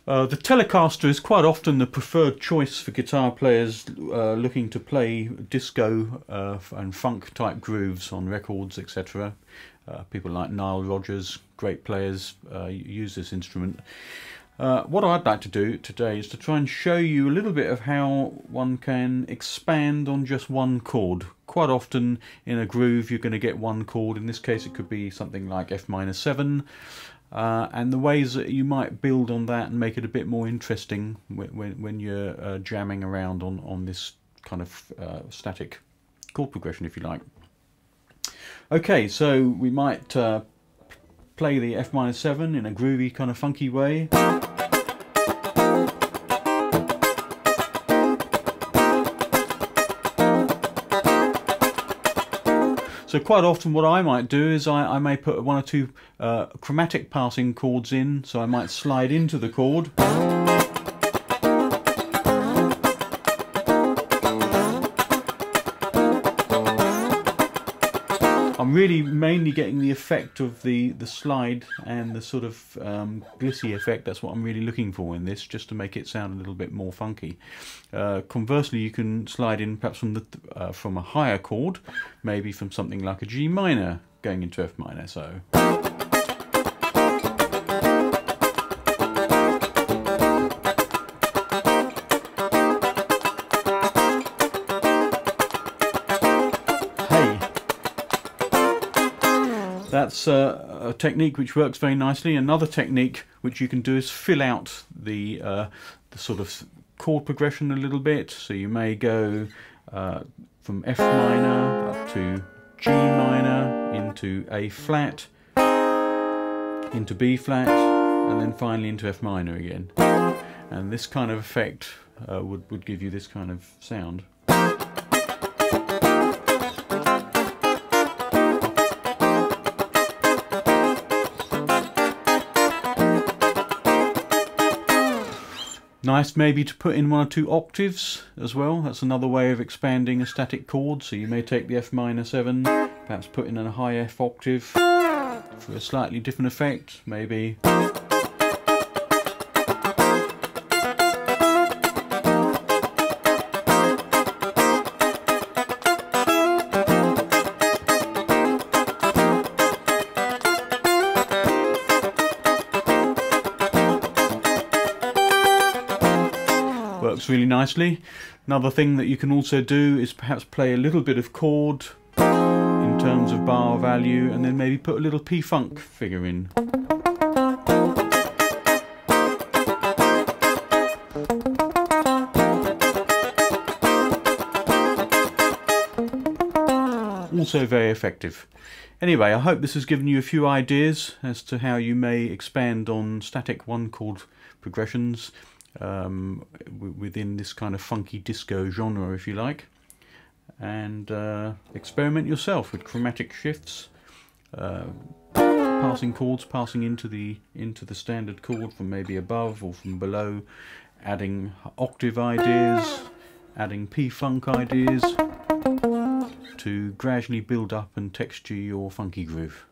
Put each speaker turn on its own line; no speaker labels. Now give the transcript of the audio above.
The Telecaster is quite often the preferred choice for guitar players looking to play disco and funk type grooves on records, etc. People like Nile Rodgers, great players, use this instrument. What I'd like to do today is to try and show you a little bit of how one can expand on just one chord. Quite often in a groove you're going to get one chord. In this case it could be something like F minor 7. And the ways that you might build on that and make it a bit more interesting when you're jamming around on this kind of static chord progression, if you like. Okay, so we might play the F minor 7 in a groovy kind of funky way. So quite often what I might do is I may put one or two chromatic passing chords in, so I might slide into the chord. I'm really mainly getting the effect of the slide and the sort of glissy effect. That's what I'm really looking for in this, just to make it sound a little bit more funky. Conversely, you can slide in perhaps from a higher chord, maybe from something like a G minor going into F minor. So. That's a technique which works very nicely. Another technique which you can do is fill out the sort of chord progression a little bit. So you may go from F minor up to G minor, into A flat, into B flat, and then finally into F minor again. And this kind of effect would give you this kind of sound. Nice maybe to put in one or two octaves as well. That's another way of expanding a static chord. So you may take the F minor 7, perhaps put in a high F octave for a slightly different effect, maybe. Works really nicely. Another thing that you can also do is perhaps play a little bit of chord in terms of bar value, and then maybe put a little P-funk figure in. Also very effective. Anyway, I hope this has given you a few ideas as to how you may expand on static one chord progressions within this kind of funky disco genre, if you like, and experiment yourself with chromatic shifts, passing chords, passing into the standard chord from maybe above or from below, adding octave ideas, adding P-funk ideas to gradually build up and texture your funky groove.